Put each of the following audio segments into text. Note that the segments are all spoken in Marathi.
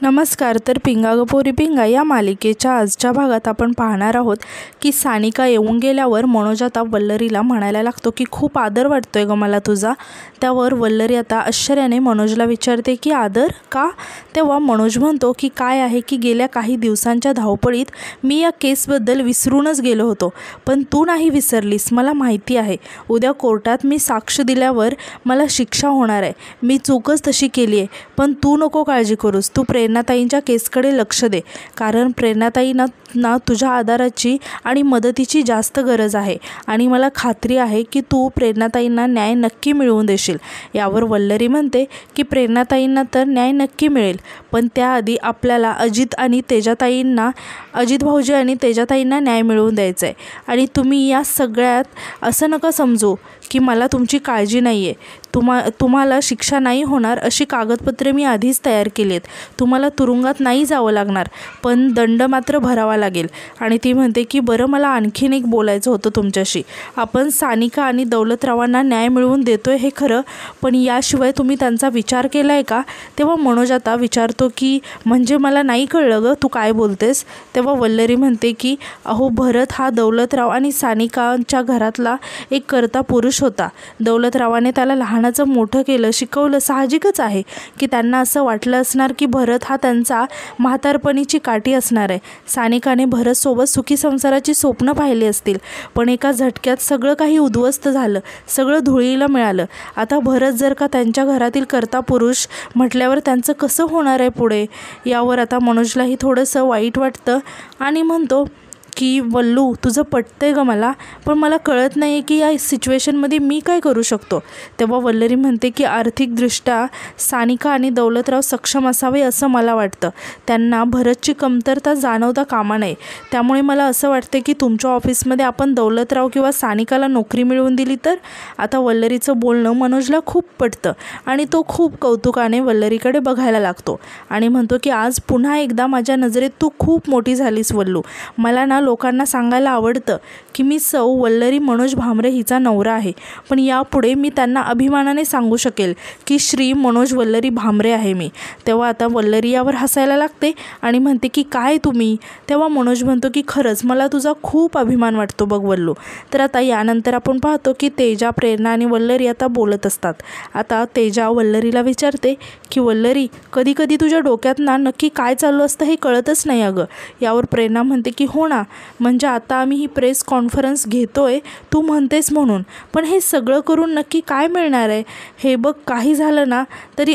नमस्कार. तर पिंगा ग पोरी पिंगा या मालिकेच्या आजच्या भागात आपण पाहणार आहोत की सानिका येऊन गेल्यावर मनोज आता वल्लरीला म्हणायला लागतो की खूप आदर वाटतोय ग मला तुझा. त्यावर वल्लरी आता आश्चर्याने मनोजला विचारते की आदर का? तेव्हा मनोज म्हणतो की काय आहे की गेल्या काही दिवसांच्या धावपळीत मी या केसबद्दल विसरूनच गेलो होतो, पण तू नाही विसरलीस. मला माहिती आहे उद्या कोर्टात मी साक्ष दिल्यावर मला शिक्षा होणार आहे. मी चूकच तशी केली आहे, पण तू नको काळजी करूस. तू प्रेरणाताईंच्या केसकडे लक्ष दे, कारण प्रेरणाताईंना तुझ्या आधाराची आणि मदतीची जास्त गरज आहे आणि मला खात्री आहे की तू प्रेरणाताईंना न्याय नक्की मिळवून देशील. यावर वल्लरी म्हणते की प्रेरणाताईंना तर न्याय नक्की मिळेल, पण त्याआधी आपल्याला अजित भाऊजी आणि तेजाताईंना न्याय मिळवून द्यायचा आहे. आणि तुम्ही या सगळ्यात असं नका समजू की मला तुमची काळजी नाही आहे. तुम्हाला शिक्षा नाही होणार अशी कागदपत्रे मी आधीच तयार केली आहेत. तुम्हाला तुरुंगात नाही जावं लागणार, पण दंड मात्र भरावा लागेल. आणि ती म्हणते की बरं, मला आणखीन एक बोलायचं होतं तुमच्याशी. आपण सानिका आणि दौलतरावांना न्याय मिळवून देतोय हे खरं, पण याशिवाय तुम्ही त्यांचा विचार केला आहे का? तेव्हा मनोज आता विचारतो की म्हणजे मला नाही कळलं ग, तू काय बोलतेस? तेव्हा वल्लरी म्हणते की अहो, भरत हा दौलतराव आणि सानिकांच्या घरातला एक कर्ता पुरुष होता. दौलतरावाने त्याला लहानाचं मोठं केलं, शिकवलं. साहजिकच आहे की त्यांना असं वाटलं असणार की भरत हा त्यांचा म्हातारपणीची काठी असणार आहे. सानिकाने भरतसोबत सुखी संसाराची स्वप्न पाहिली असतील, पण एका झटक्यात सगळं काही उद्ध्वस्त झालं, सगळं धुळीला मिळालं. आता भरत जर का त्यांच्या घरातील कर्ता पुरुष म्हटल्यावर त्यांचं कसं होणार आहे पुढे? यावर आता मनोजलाही थोडंसं वाईट वाटतं आणि म्हणतो की वल्लू, तुझं पटतंय ग मला, पण मला कळत नाही की या सिच्युएशनमध्ये मी काय करू शकतो. तेव्हा वल्लरी म्हणते की आर्थिकदृष्ट्या सानिका आणि दौलतराव सक्षम असावे असं मला वाटतं. त्यांना भरतची कमतरता जाणवता कामा नये. त्यामुळे मला असं वाटते की तुमच्या ऑफिसमध्ये आपण दौलतराव किंवा सानिकाला नोकरी मिळवून दिली तर. आता वल्लरीचं बोलणं मनोजला खूप पटतं आणि तो खूप कौतुकाने वल्लरीकडे बघायला लागतो आणि म्हणतो की आज पुन्हा एकदा माझ्या नजरेत तू खूप मोठी झालीस वल्लू. मला ना लोकांना सांगायला आवडतं की मी सौ वल्लरी मनोज भामरे हिचा नवरा आहे, पण यापुढे मी त्यांना अभिमानाने सांगू शकेल की श्री मनोज वल्लरी भामरे आहे मी. तेव्हा आता वल्लरी यावर हसायला लागते आणि म्हणते की काय तुम्ही? तेव्हा मनोज म्हणतो की खरंच मला तुझा खूप अभिमान वाटतो बघ वल्लू. तर आता यानंतर आपण पाहतो की तेजा, प्रेरणा आणि वल्लरी आता बोलत असतात. आता तेजा वल्लरीला विचारते की वल्लरी, कधी कधी तुझ्या डोक्यात ना नक्की काय चालू असतं हे कळतच नाही अगं. यावर प्रेरणा म्हणते की हो ना, म्हणजे आता आम्ही ही प्रेस कॉन्फरन्स घेतोय तू म्हणतेस म्हणून, पण हे सगळं करून नक्की काय मिळणार आहे? हे बघ, काही झालं ना तरी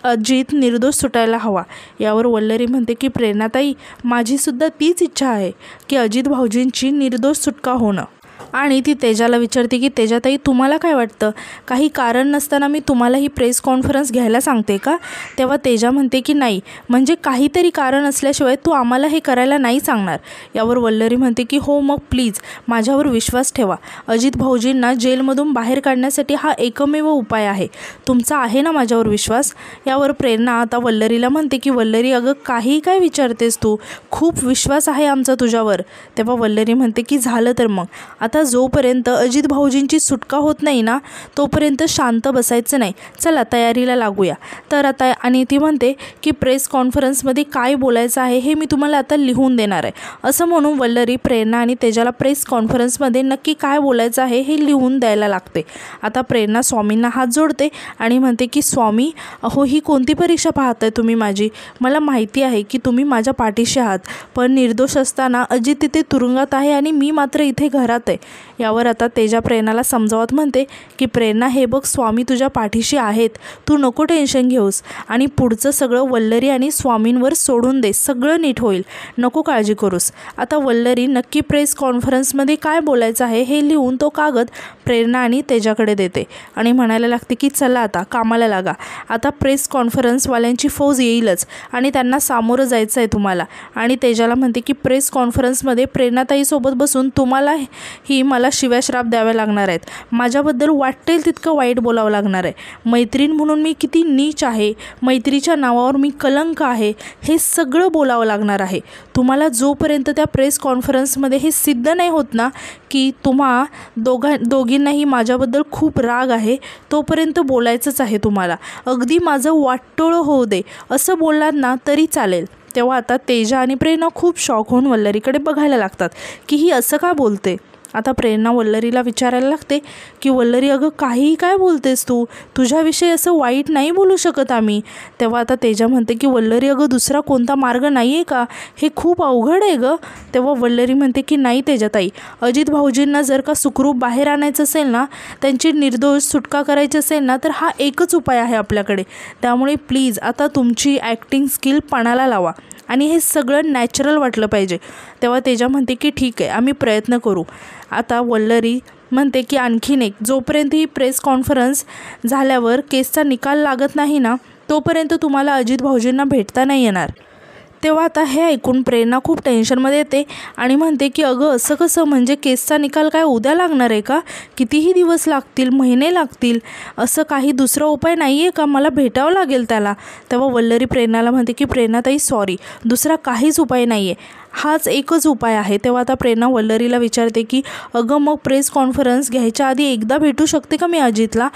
अजित निर्दोष सुटायला हवा. यावर वल्लरी म्हणते की प्रेरणाताई, माझीसुद्धा तीच इच्छा आहे की अजित भाऊजींची निर्दोष सुटका होणं. आणि ती तेजाला विचारते की तेजाताई, तुम्हाला काय वाटतं? काही कारण नसताना मी तुम्हाला ही प्रेस कॉन्फरन्स घ्यायला सांगते का? तेव्हा तेजा म्हणते की नाही, म्हणजे काहीतरी कारण असल्याशिवाय तू आम्हाला हे करायला नाही सांगणार. यावर वल्लरी म्हणते की हो, मग प्लीज माझ्यावर विश्वास ठेवा. अजित भाऊजींना जेलमधून बाहेर काढण्यासाठी हा एकमेव उपाय आहे. तुमचा आहे ना माझ्यावर विश्वास? यावर प्रेरणा आता वल्लरीला म्हणते की वल्लरी, अगं काही काय विचारतेस तू? खूप विश्वास आहे आमचा तुझ्यावर. तेव्हा वल्लरी म्हणते की झालं तर मग आता जोपर्यंत अजित भाऊजींची सुटका होत नाही ना तोपर्यंत शांत बसायचं नाही. चला तयारीला लागूया. तर आता आणि ती म्हणते की प्रेस कॉन्फरन्समध्ये काय बोलायचं आहे हे मी तुम्हाला आता लिहून देणार आहे. असं म्हणून वल्लरी प्रेरणा आणि तेजाला प्रेस कॉन्फरन्समध्ये नक्की काय बोलायचं आहे हे लिहून द्यायला लागते. आता प्रेरणा स्वामींना हात जोडते आणि म्हणते की स्वामी, अहो ही कोणती परीक्षा पाहताय तुम्ही माझी? मला माहिती आहे की तुम्ही माझ्या पाठीशी आहात, पण निर्दोष असताना अजित तिथे तुरुंगात आहे आणि मी मात्र इथे घरात आहे. यावर आता तेजा प्रेरणाला समजावत म्हणते की प्रेरणा, हे बघ, स्वामी तुझ्या पाठीशी आहेत, तू नको टेन्शन घेऊस आणि पुढचं सगळं वल्लरी आणि स्वामींवर सोडून दे, सगळं नीट होईल, नको काळजी करूस. आता वल्लरी नक्की प्रेस कॉन्फरन्समध्ये काय बोलायचं आहे हे लिहून तो कागद प्रेरणा आणि तेजाकडे देते आणि म्हणायला लागते की चला आता कामाला लागा. आता प्रेस कॉन्फरन्सवाल्यांची फौज येईलच आणि त्यांना सामोरं जायचं आहे तुम्हाला. आणि तेजाला म्हणते की प्रेस कॉन्फरन्समध्ये प्रेरणाताईसोबत बसून तुम्हाला ही की मला शिव्याश्राप द्यावे लागणार आहेत, माझ्याबद्दल वाटेल तितकं वाईट बोलावं लागणार आहे, मैत्रीण म्हणून मी किती नीच आहे, मैत्रीच्या नावावर मी कलंक आहे, हे सगळं बोलावं लागणार आहे. तुम्हाला जोपर्यंत त्या प्रेस कॉन्फरन्समध्ये हे सिद्ध नाही होत ना की तुम्हा दोघींनाही माझ्याबद्दल खूप राग आहे, तोपर्यंत बोलायचंच आहे तुम्हाला. अगदी माझं वाटोळं होऊ दे असं बोललात ना तरी चालेल. तेव्हा आता तेजा आणि प्रेरणा खूप शॉक होऊन वल्लरीकडे बघायला लागतात की ही असं का बोलते. आता प्रेरणा वल्लरीला विचारायला लागते की वल्लरी अगं काहीही काय बोलतेस तू, तुझ्याविषयी असं वाईट नाही बोलू शकत आम्ही. तेव्हा आता तेजा म्हणते की वल्लरी अगं दुसरा कोणता मार्ग नाही आहे का, हे खूप अवघड आहे गं. तेव्हा वल्लरी म्हणते की नाही तेजाताई, अजित भाऊजींना जर का सुखरूप बाहेर आणायचं असेल ना, त्यांची निर्दोष सुटका करायची असेल ना, तर हा एकच उपाय आहे आपल्याकडे. त्यामुळे प्लीज आता तुमची ॲक्टिंग स्किल पणाला लावा आणि हे सगळं नॅचरल वाटलं पाहिजे. तेव्हा तेजा म्हणते की ठीक आहे, आम्ही प्रयत्न करू. आता वल्लरी म्हणते की आणखीन एक, जोपर्यंत ही प्रेस कॉन्फरन्स झाल्यावर केसचा निकाल लागत नाही ना, तोपर्यंत तुम्हाला अजित भाऊजींना भेटता नाही येणार. तेव्हा आता हे ऐकून प्रेरणा खूप टेन्शनमध्ये येते आणि म्हणते की अगं असं कसं, म्हणजे केसचा निकाल काय उद्या लागणार आहे का, कितीही दिवस लागतील, महिने लागतील, असं काही दुसरा उपाय नाही आहे का, मला भेटावं लागेल त्याला. तेव्हा वल्लरी प्रेरणाला म्हणते की प्रेरणाताई सॉरी, दुसरा काहीच उपाय नाही आहे, हाच एकच उपाय आहे. तेव्हा आता प्रेरणा वल्लरीला विचारते की अगं मग प्रेस कॉन्फरन्स घ्यायच्या आधी एकदा भेटू शकते का मी अजितला.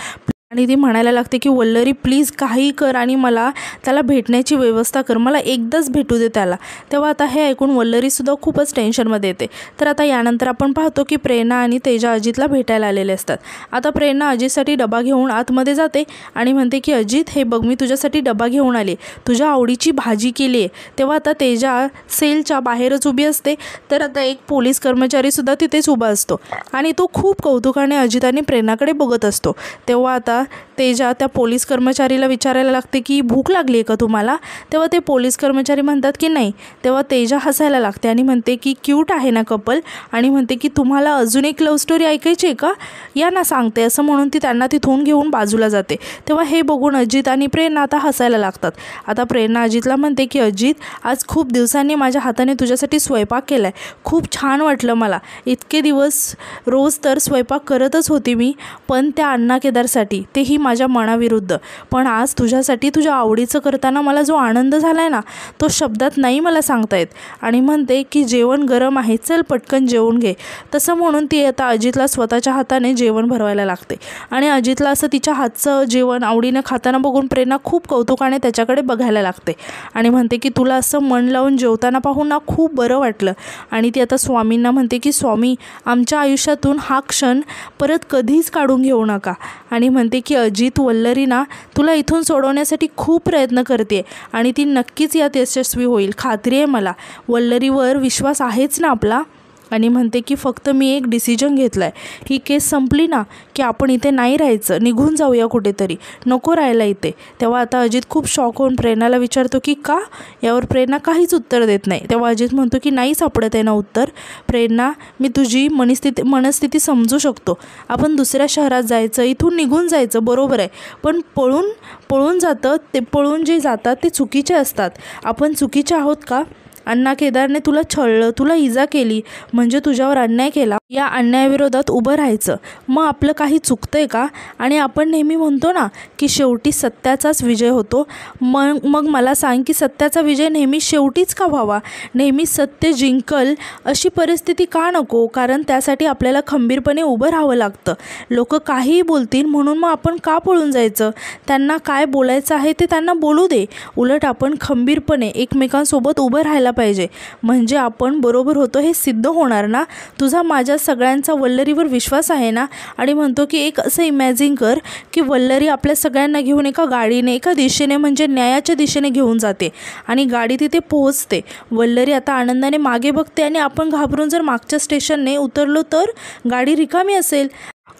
आणि ती म्हणायला लागते की वल्लरी प्लीज काही कर आणि मला त्याला भेटण्याची व्यवस्था कर, मला एकदाच भेटू दे त्याला. तेव्हा आता हे ऐकून वल्लरीसुद्धा खूपच टेन्शनमध्ये येते. तर आता यानंतर आपण पाहतो की प्रेरणा आणि तेजा अजितला भेटायला आलेले असतात. आता प्रेरणा अजितसाठी डबा घेऊन आतमध्ये जाते आणि म्हणते की अजित हे बघ, मी तुझ्यासाठी डबा घेऊन आले, तुझ्या आवडीची भाजी केली आहे. तेव्हा आता तेजा सेलच्या बाहेरच उभी असते. तर आता एक पोलीस कर्मचारीसुद्धा तिथेच उभा असतो आणि तो खूप कौतुकाने अजित आणि प्रेरणाकडे बघत असतो. तेव्हा आता तेजा त्या पोलीस कर्मचारीला विचारायला लागते की भूक लागली आहे का तुम्हाला. तेव्हा ते पोलीस कर्मचारी म्हणतात की नाही. तेव्हा तेजा हसायला लागते आणि म्हणते की क्यूट आहे ना कपल, आणि म्हणते की तुम्हाला अजून एक लव्ह स्टोरी ऐकायची आहे का, या ना सांगते, असं म्हणून ती त्यांना तिथून घेऊन बाजूला जाते. तेव्हा हे बघून अजित आणि प्रेरणा आता हसायला लागतात. आता प्रेरणा अजितला म्हणते की अजित, आज खूप दिवसांनी माझ्या हाताने तुझ्यासाठी स्वयंपाक केला आहे, खूप छान वाटलं मला. इतके दिवस रोज तर स्वयंपाक करतच होती मी, पण त्या अण्णा केदारसाठी, तेही माझ्या मनाविरुद्ध, पण आज तुझ्यासाठी तुझ्या आवडीचं करताना मला जो आनंद झाला आहे ना, तो शब्दात नाही मला सांगता येत. आणि म्हणते की जेवण गरम आहे, चल पटकन जेवून घे. तसं म्हणून ती आता अजितला स्वतःच्या हाताने जेवण भरवायला लागते. आणि अजितला असं तिच्या हातचं जेवण आवडीनं खाताना बघून प्रेरणा खूप कौतुकाने त्याच्याकडे बघायला लागते आणि म्हणते की तुला असं मन लावून जेवताना पाहून ना खूप बरं वाटलं. आणि ती आता स्वामींना म्हणते की स्वामी, आमच्या आयुष्यातून हा क्षण परत कधीच काढून घेऊ नका. आणि म्हणते की अजित, वल्लरी ना तुला इथून सोडवण्यासाठी खूप प्रयत्न करते आणि ती नक्कीच यात यशस्वी होईल, खात्री आहे मला. वल्लरीवर विश्वास आहेच ना आपला. आणि म्हणते की फक्त मी एक डिसिजन घेतला आहे, ही केस संपली ना की आपण इथे नाही राहायचं, निघून जाऊया कुठेतरी, नको राहायला इथे. तेव्हा आता अजित खूप शॉक होऊन प्रेरणाला विचारतो की का. यावर प्रेरणा काहीच उत्तर देत नाही. तेव्हा अजित म्हणतो की नाही सापडत आहे ना उत्तर. प्रेरणा, मी तुझी मनस्थिती समजू शकतो, आपण दुसऱ्या शहरात जायचं, इथून निघून जायचं, बरोबर आहे, पण पळून जे जातात ते चुकीचे असतात. आपण चुकीचे आहोत का. अण्णा केदारने तुला छळलं, तुला इजा केली, म्हणजे तुझ्यावर अन्याय केला, या अन्यायाविरोधात उभं राहायचं. मग आपलं काही चुकतंय का. आणि आपण नेहमी म्हणतो ना की शेवटी सत्याचाच विजय होतो. मग मला सांग की सत्याचा विजय नेहमी शेवटीच का व्हावा, नेहमी सत्य जिंकल अशी परिस्थिती का नको. कारण त्यासाठी आपल्याला खंबीरपणे उभं राहावं लागतं. लोक काहीही बोलतील म्हणून मग आपण का पळून जायचं. त्यांना काय बोलायचं आहे ते त्यांना बोलू दे. उलट आपण खंबीरपणे एकमेकांसोबत उभं राहायला पाहिजे, म्हणजे आपण बरोबर होतो हे सिद्ध होणार ना. तुझा माझ्या सगळ्यांचा वल्लरीवर विश्वास आहे ना. आणि म्हणतो की एक असं इमॅजिन कर की वल्लरी आपल्या सगळ्यांना घेऊन एका गाडीने एका दिशेने, म्हणजे न्यायाच्या दिशेने घेऊन जाते आणि गाडी तिथे पोहोचते. वल्लरी आता आनंदाने मागे बघते आणि आपण घाबरून जर मागच्या स्टेशनने उतरलो तर गाडी रिकामी असेल.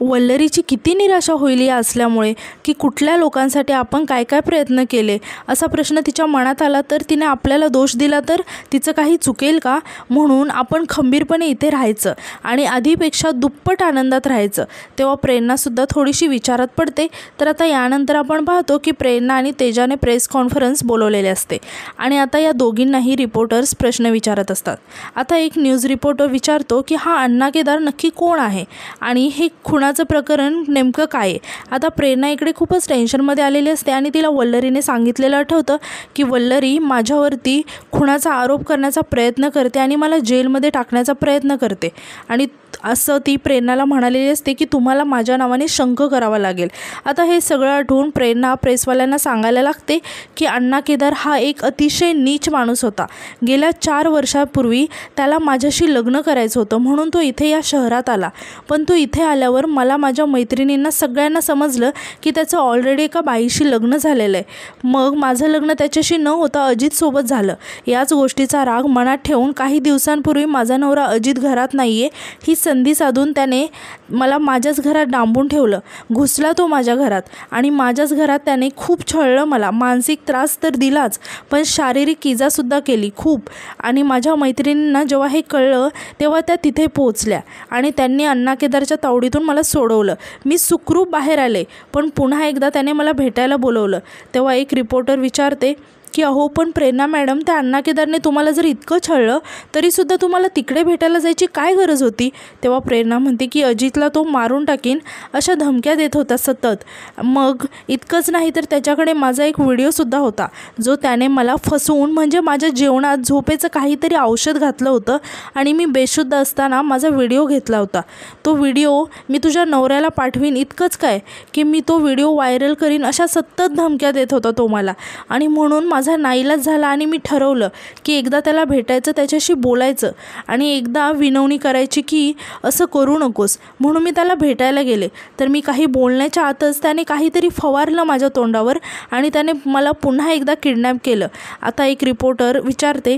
वल्लरीची किती निराशा होईल या असल्यामुळे, की कुठल्या लोकांसाठी आपण काय काय प्रयत्न केले असा प्रश्न तिच्या मनात आला. तर तिने आपल्याला दोष दिला तर तिचं काही चुकेल का? म्हणून आपण खंबीरपणे इथे राहायचं आणि आधीपेक्षा दुप्पट आनंदात राहायचं. तेव्हा प्रेरणासुद्धा थोडीशी विचारात पडते. तर आता यानंतर आपण पाहतो की प्रेरणा आणि तेजाने प्रेस कॉन्फरन्स बोलवलेले असते आणि आता या दोघींनाही रिपोर्टर्स प्रश्न विचारत असतात. आता एक न्यूज रिपोर्टर विचारतो की हा अण्णा केदार नक्की कोण आहे आणि हे खुनाचं प्रकरण नेमकं काय आहे. आता प्रेरणा इकडे खूपच टेन्शनमध्ये आलेली असते आणि तिला वल्लरीने सांगितलेलं आठवतं की वल्लरी माझ्यावरती खुनाचा आरोप करण्याचा प्रयत्न करते आणि मला जेलमध्ये टाकण्याचा प्रयत्न करते आणि असं ती प्रेरणाला म्हणालेली असते की तुम्हाला माझ्या नावाने शंख करावा लागेल. आता हे सगळं आठवून प्रेरणा प्रेसवाल्यांना सांगायला लागते की अण्णा केदार हा एक अतिशय नीच माणूस होता. गेल्या 4 वर्षापूर्वी त्याला माझ्याशी लग्न करायचं होतं म्हणून तो इथे या शहरात आला. पण तो इथे आल्यावर मला माझ्या मैत्रिणींना सगळ्यांना समजलं की त्याचं ऑलरेडी एका बाईशी लग्न झालेलं आहे. मग माझं लग्न त्याच्याशी न होता अजितसोबत झालं. याच गोष्टीचा राग मनात ठेवून काही दिवसांपूर्वी माझा नवरा अजित घरात नाही आहे ही संधी साधून त्याने मला माझ्याच घरात डांबून ठेवलं. घुसला तो माझ्या घरात आणि माझ्याच घरात त्याने खूप छळलं. मला मानसिक त्रास तर दिलाच पण शारीरिक इजासुद्धा केली खूप. आणि माझ्या मैत्रिणींना जेव्हा हे कळलं तेव्हा त्या तिथे पोहोचल्या आणि त्यांनी अण्णा केदारच्या तावडीतून मला सोडवलं. मी सुखरूप बाहेर आले. पण पुन्हा एकदा त्याने मला भेटायला बोलवलं. तेव्हा एक रिपोर्टर विचारते की अहो पण प्रेरणा मॅडम, त्या अण्णा केदारने तुम्हाला जर इतकं छळलं तरीसुद्धा तुम्हाला तिकडे भेटायला जायची काय गरज होती? तेव्हा प्रेरणा म्हणते की अजितला तो मारून टाकीन अशा धमक्या देत होता सतत. मग इतकंच नाही तर त्याच्याकडे माझा एक व्हिडिओसुद्धा होता जो त्याने मला फसवून म्हणजे माझ्या जेवणात झोपेचं काहीतरी औषध घातलं होतं आणि मी बेशुद्ध असताना माझा व्हिडिओ घेतला होता. तो व्हिडिओ मी तुझ्या नवऱ्याला पाठवीन इतकंच काय की मी तो व्हिडिओ व्हायरल करीन अशा सतत धमक्या देत होता तो मला. आणि म्हणून माझा नाईलाज झाला आणि मी ठरवलं की एकदा त्याला भेटायचं, त्याच्याशी बोलायचं आणि एकदा विनवणी करायची की असं करू नकोस. म्हणून मी त्याला भेटायला गेले. तर मी काही बोलण्याच्या आतच त्याने काहीतरी फवारलं माझ्या तोंडावर आणि त्याने मला पुन्हा एकदा किडनॅप केलं. आता एक रिपोर्टर विचारते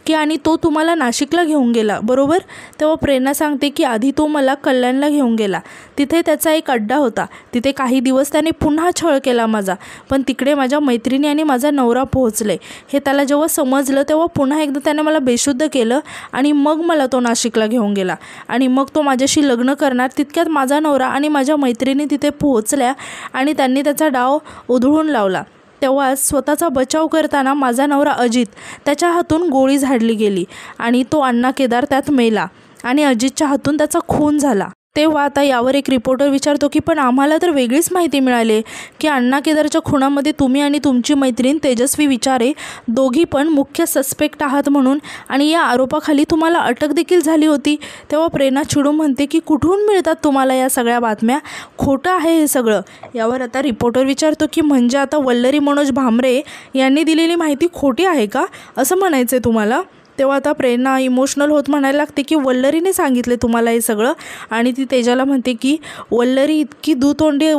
की आणि तो तुम्हाला नाशिकला घेऊन गेला बरोबर? तेव्हा प्रेरणा सांगते की आधी तो मला कल्याणला घेऊन गेला. तिथे त्याचा एक अड्डा होता. तिथे काही दिवस त्याने पुन्हा छळ केला माझा. पण तिकडे माझ्या मैत्रिणी आणि माझा नवरा पोहोचले. हे त्याला जेव्हा समजलं तेव्हा पुन्हा एकदा त्याने मला बेशुद्ध केलं आणि मग मला तो नाशिकला घेऊन गेला आणि मग तो माझ्याशी लग्न करणार. तितक्यात माझा नवरा आणि माझ्या मैत्रिणी तिथे पोहोचल्या आणि त्यांनी त्याचा डाव उधळून लावला. तेव्हा स्वतःचा बचाव करताना माझा नवरा अजित त्याच्या हातून गोळी झाडली गेली आणि तो अण्णा केदार त्यात मेला आणि अजितच्या हातून त्याचा खून झाला. तेव्हा आता यावर एक रिपोर्टर विचारतो की पण आम्हाला तर वेगळीच माहिती मिळाली की अण्णा केदारच्या खुनामध्ये तुम्ही आणि तुमची मैत्रीण तेजस्वी विचारे दोघी पण मुख्य सस्पेक्ट आहात म्हणून आणि या आरोपाखाली तुम्हाला अटक देखील झाली होती. तेव्हा प्रेरणा चिडून म्हणते की कुठून मिळतात तुम्हाला या सगळ्या बातम्या? खोटं आहे हे सगळं. यावर आता रिपोर्टर विचारतो की म्हणजे आता वल्लरी मनोज भामरे यांनी दिलेली माहिती खोटी आहे का असं म्हणायचं आहे तुम्हाला? तेव्हा आता प्रेरणा इमोशनल होत म्हणायला लागते की वल्लरीने सांगितले तुम्हाला हे सगळं. आणि ती तेजाला म्हणते की वल्लरी इतकी दुतोंडी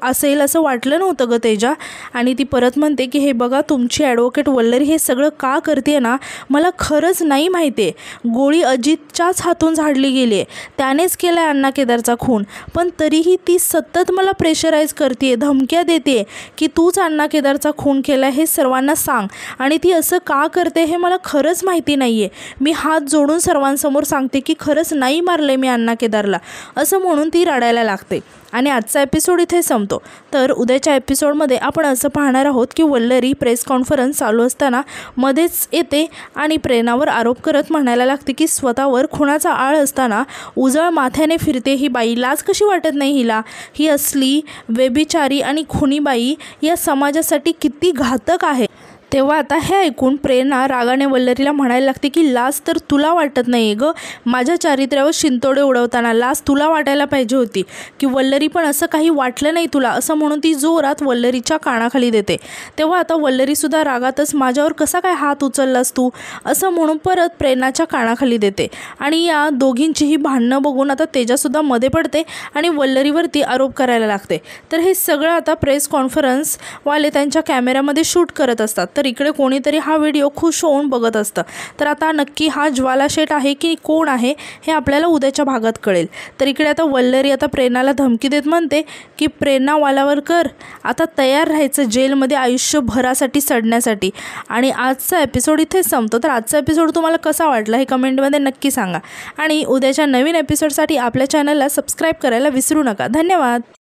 असेल असं वाटलं नव्हतं ग तेजा. आणि ती परत म्हणते की हे बघा तुमची ॲडव्होकेट वल्लरी हे सगळं का करते ना मला खरंच नाही माहिती आहे. गोळी अजितच्याच हातून झाडली गेली आहे. त्यानेच केला आहे अण्णा केदारचा खून. पण तरीही ती सतत मला प्रेशराईज करते, धमक्या देते की तूच अण्णा केदारचा खून केला हे सर्वांना सांग. आणि ती असं का करते हे मला खरंच माहिती नाही आहे. मी हात जोडून सर्वांसमोर सांगते की खरंच नाही मारले मी अण्णा केदारला असं म्हणून ती रडायला लागते. आणि आजचा एपिसोड इथे संपतो. तर उद्याच्या एपिसोडमध्ये आपण असं पाहणार आहोत की वल्लरी प्रेस कॉन्फरन्स चालू असताना मध्येच येते आणि प्रेरणावर आरोप करत म्हणायला लागते की स्वतःवर खुनाचा आळ असताना उजळ माथ्याने फिरते ही बाई. लाज कशी वाटत नाही हिला? ही असली व्यभिचारी आणि खुनी बाई या समाजासाठी किती घातक आहे. तेव्हा आता हे ऐकून प्रेरणा रागाने वल्लरीला म्हणायला लागते की लाज तर तुला वाटत नाही ग. माझ्या चारित्र्यावर शिंतोडे उडवताना लाज तुला वाटायला पाहिजे होती की वल्लरी पण असं काही वाटलं नाही तुला असं म्हणून ती जोरात वल्लरीच्या कानाखाली देते. तेव्हा आता वल्लरीसुद्धा रागातच माझ्यावर कसा काय हात उचललास तू असं म्हणून परत प्रेरणाच्या कानाखाली देते. आणि या दोघींचीही भांडणं बघून आता तेजासुद्धा मध्ये पडते आणि वल्लरीवरती आरोप करायला लागते. तर हे सगळं आता प्रेस कॉन्फरन्सवाले त्यांच्या कॅमेऱ्यामध्ये शूट करत असतात. तर इकडे कोणीतरी हा व्हिडिओ खुश होऊन बघत असतं. तर आता नक्की हा ज्वाला शेठ आहे की कोण आहे हे आपल्याला उद्याच्या भागात कळेल. तर इकडे आता वल्लरी आता प्रेरणाला धमकी देत म्हणते की प्रेरणा वालावलकर आता तयार राहायचं जेलमध्ये आयुष्यभरासाठी सडण्यासाठी. आणि आजचा एपिसोड इथेच संपतो. तर आजचा एपिसोड तुम्हाला कसा वाटला हे कमेंटमध्ये नक्की सांगा आणि उद्याच्या नवीन एपिसोडसाठी आपल्या चॅनलला सबस्क्राईब करायला विसरू नका. धन्यवाद.